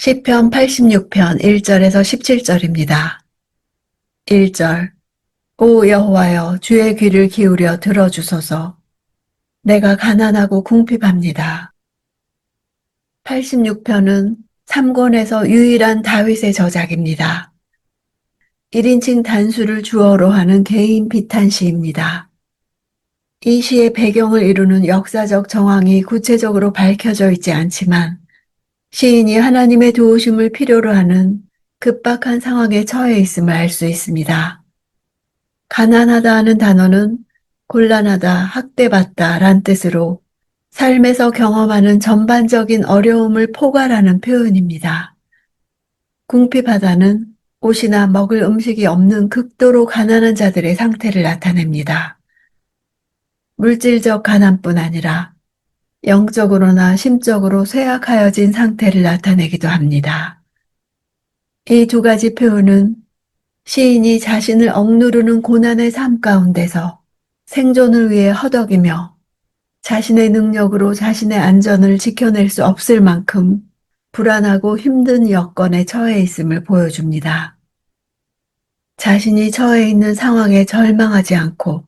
시편 86편 1절에서 17절입니다. 1절. 오 여호와여, 주의 귀를 기울여 들어주소서. 내가 가난하고 궁핍합니다. 86편은 3권에서 유일한 다윗의 저작입니다. 1인칭 단수를 주어로 하는 개인 비탄시입니다. 이 시의 배경을 이루는 역사적 정황이 구체적으로 밝혀져 있지 않지만 시인이 하나님의 도우심을 필요로 하는 급박한 상황에 처해 있음을 알 수 있습니다. 가난하다 하는 단어는 곤란하다, 학대받다 란 뜻으로 삶에서 경험하는 전반적인 어려움을 포괄하는 표현입니다. 궁핍하다는 옷이나 먹을 음식이 없는 극도로 가난한 자들의 상태를 나타냅니다. 물질적 가난뿐 아니라 영적으로나 심적으로 쇠약하여진 상태를 나타내기도 합니다. 이 두 가지 표현은 시인이 자신을 억누르는 고난의 삶 가운데서 생존을 위해 허덕이며 자신의 능력으로 자신의 안전을 지켜낼 수 없을 만큼 불안하고 힘든 여건에 처해 있음을 보여줍니다. 자신이 처해 있는 상황에 절망하지 않고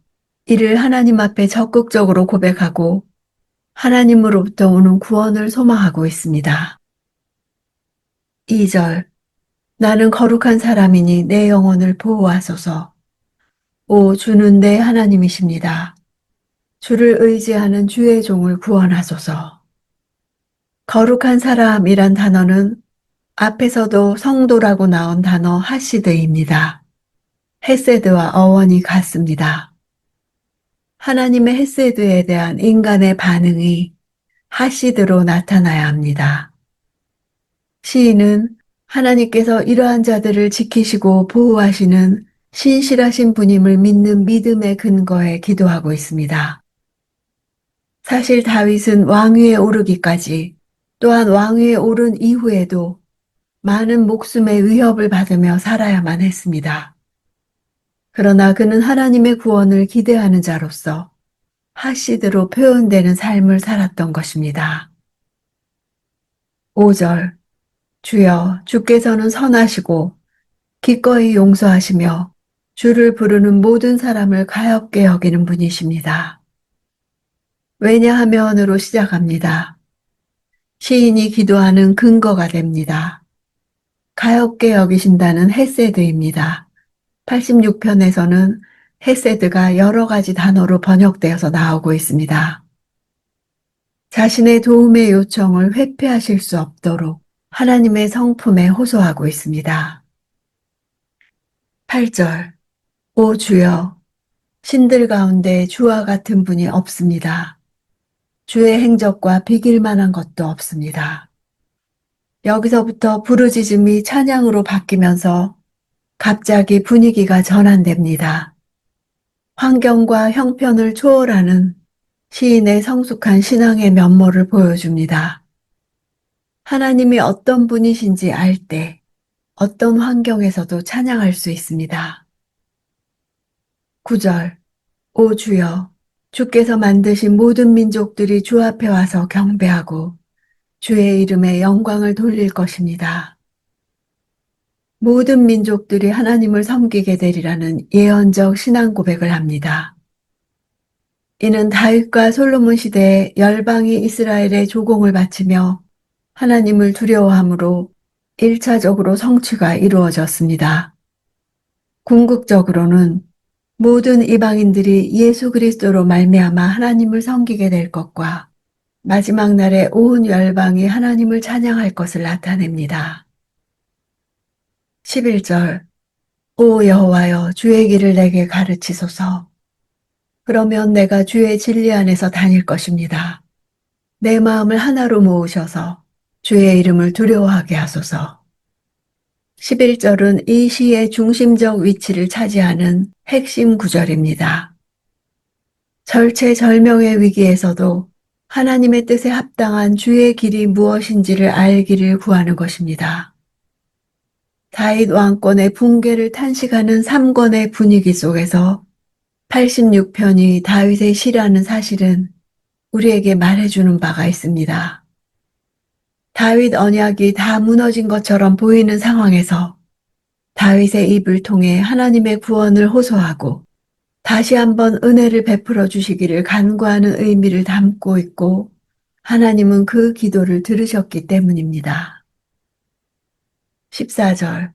이를 하나님 앞에 적극적으로 고백하고 하나님으로부터 오는 구원을 소망하고 있습니다. 2절. 나는 거룩한 사람이니 내 영혼을 보호하소서. 오, 주는 내 하나님이십니다. 주를 의지하는 주의 종을 구원하소서. 거룩한 사람이란 단어는 앞에서도 성도라고 나온 단어 하시드입니다. 헤세드와 어원이 같습니다. 하나님의 헤세드에 대한 인간의 반응이 하시드로 나타나야 합니다. 시인은 하나님께서 이러한 자들을 지키시고 보호하시는 신실하신 분임을 믿는 믿음의 근거에 기도하고 있습니다. 사실 다윗은 왕위에 오르기까지 또한 왕위에 오른 이후에도 많은 목숨의 위협을 받으며 살아야만 했습니다. 그러나 그는 하나님의 구원을 기대하는 자로서 하시드로 표현되는 삶을 살았던 것입니다. 5절. 주여, 주께서는 선하시고 기꺼이 용서하시며 주를 부르는 모든 사람을 가엾게 여기는 분이십니다. 왜냐하면으로 시작합니다. 시인이 기도하는 근거가 됩니다. 가엾게 여기신다는 헤세드입니다. 86편에서는 헤세드가 여러 가지 단어로 번역되어서 나오고 있습니다. 자신의 도움의 요청을 회피하실 수 없도록 하나님의 성품에 호소하고 있습니다. 8절. 오 주여, 신들 가운데 주와 같은 분이 없습니다. 주의 행적과 비길 만한 것도 없습니다. 여기서부터 부르짖음이 찬양으로 바뀌면서 갑자기 분위기가 전환됩니다. 환경과 형편을 초월하는 시인의 성숙한 신앙의 면모를 보여줍니다. 하나님이 어떤 분이신지 알 때 어떤 환경에서도 찬양할 수 있습니다. 9절. 오 주여, 주께서 만드신 모든 민족들이 주 앞에 와서 경배하고 주의 이름에 영광을 돌릴 것입니다. 모든 민족들이 하나님을 섬기게 되리라는 예언적 신앙 고백을 합니다. 이는 다윗과 솔로몬 시대에 열방이 이스라엘의 조공을 바치며 하나님을 두려워함으로 1차적으로 성취가 이루어졌습니다. 궁극적으로는 모든 이방인들이 예수 그리스도로 말미암아 하나님을 섬기게 될 것과 마지막 날에 온 열방이 하나님을 찬양할 것을 나타냅니다. 11절. 오 여호와여, 주의 길을 내게 가르치소서. 그러면 내가 주의 진리 안에서 다닐 것입니다. 내 마음을 하나로 모으셔서 주의 이름을 두려워하게 하소서. 11절은 이 시의 중심적 위치를 차지하는 핵심 구절입니다. 절체절명의 위기에서도 하나님의 뜻에 합당한 주의 길이 무엇인지를 알기를 구하는 것입니다. 다윗 왕권의 붕괴를 탄식하는 3권의 분위기 속에서 86편이 다윗의 시라는 사실은 우리에게 말해주는 바가 있습니다. 다윗 언약이 다 무너진 것처럼 보이는 상황에서 다윗의 입을 통해 하나님의 구원을 호소하고 다시 한번 은혜를 베풀어 주시기를 간구하는 의미를 담고 있고, 하나님은 그 기도를 들으셨기 때문입니다. 14절.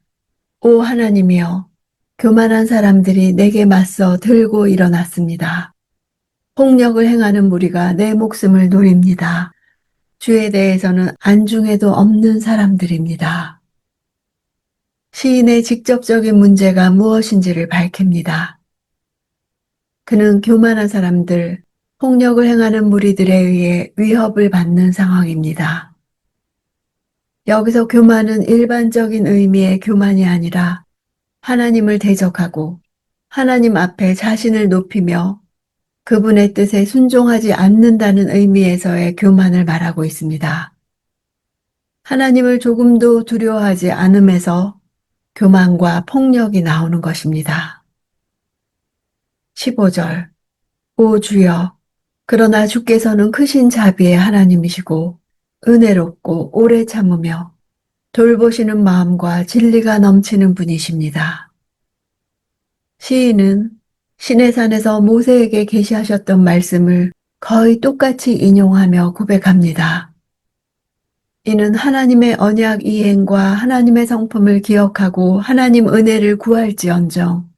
오 하나님이여, 교만한 사람들이 내게 맞서 들고 일어났습니다. 폭력을 행하는 무리가 내 목숨을 노립니다. 주에 대해서는 안중에도 없는 사람들입니다. 시인의 직접적인 문제가 무엇인지를 밝힙니다. 그는 교만한 사람들, 폭력을 행하는 무리들에 의해 위협을 받는 상황입니다. 여기서 교만은 일반적인 의미의 교만이 아니라 하나님을 대적하고 하나님 앞에 자신을 높이며 그분의 뜻에 순종하지 않는다는 의미에서의 교만을 말하고 있습니다. 하나님을 조금도 두려워하지 않음에서 교만과 폭력이 나오는 것입니다. 15절. 오 주여, 그러나 주께서는 크신 자비의 하나님이시고 은혜롭고 오래 참으며 돌보시는 마음과 진리가 넘치는 분이십니다. 시인은 시내산에서 모세에게 계시하셨던 말씀을 거의 똑같이 인용하며 고백합니다. 이는 하나님의 언약 이행과 하나님의 성품을 기억하고 하나님 은혜를 구할지언정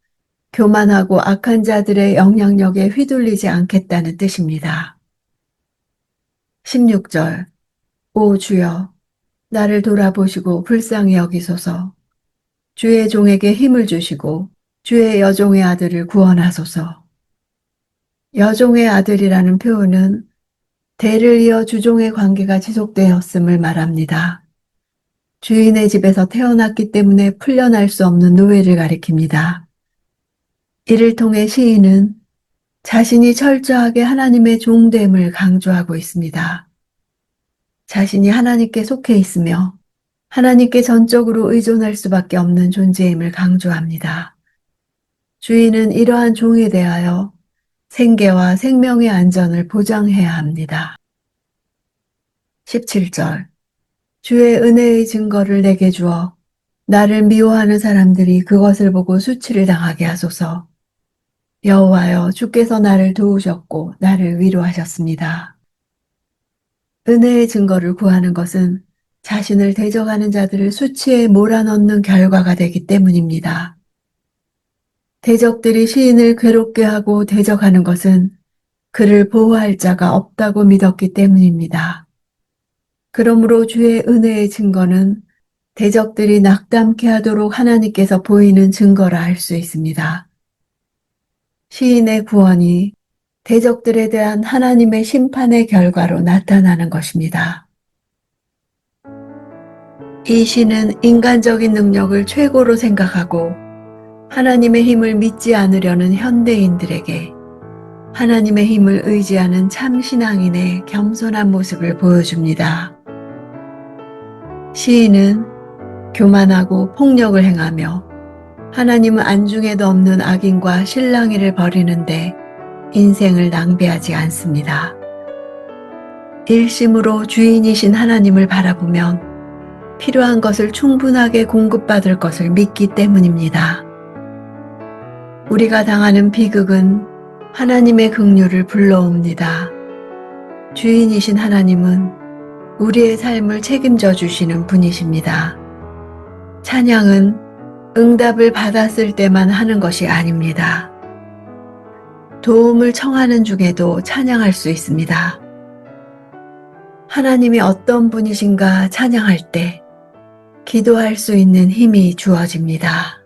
교만하고 악한 자들의 영향력에 휘둘리지 않겠다는 뜻입니다. 16절. 오 주여, 나를 돌아보시고 불쌍히 여기소서. 주의 종에게 힘을 주시고 주의 여종의 아들을 구원하소서. 여종의 아들이라는 표현은 대를 이어 주종의 관계가 지속되었음을 말합니다. 주인의 집에서 태어났기 때문에 풀려날 수 없는 노예를 가리킵니다. 이를 통해 시인은 자신이 철저하게 하나님의 종됨을 강조하고 있습니다. 자신이 하나님께 속해 있으며 하나님께 전적으로 의존할 수밖에 없는 존재임을 강조합니다. 주인은 이러한 종에 대하여 생계와 생명의 안전을 보장해야 합니다. 17절. 주의 은혜의 증거를 내게 주어 나를 미워하는 사람들이 그것을 보고 수치를 당하게 하소서. 여호와여, 주께서 나를 도우셨고 나를 위로하셨습니다. 은혜의 증거를 구하는 것은 자신을 대적하는 자들을 수치에 몰아넣는 결과가 되기 때문입니다. 대적들이 시인을 괴롭게 하고 대적하는 것은 그를 보호할 자가 없다고 믿었기 때문입니다. 그러므로 주의 은혜의 증거는 대적들이 낙담케 하도록 하나님께서 보이는 증거라 할 수 있습니다. 시인의 구원이 대적들에 대한 하나님의 심판의 결과로 나타나는 것입니다. 이 시는 인간적인 능력을 최고로 생각하고 하나님의 힘을 믿지 않으려는 현대인들에게 하나님의 힘을 의지하는 참 신앙인의 겸손한 모습을 보여줍니다. 시인은 교만하고 폭력을 행하며 하나님은 안중에도 없는 악인과 실랑이를 벌이는데 인생을 낭비하지 않습니다. 일심으로 주인이신 하나님을 바라보면 필요한 것을 충분하게 공급받을 것을 믿기 때문입니다. 우리가 당하는 비극은 하나님의 긍휼을 불러옵니다. 주인이신 하나님은 우리의 삶을 책임져 주시는 분이십니다. 찬양은 응답을 받았을 때만 하는 것이 아닙니다. 도움을 청하는 중에도 찬양할 수 있습니다. 하나님이 어떤 분이신가 찬양할 때 기도할 수 있는 힘이 주어집니다.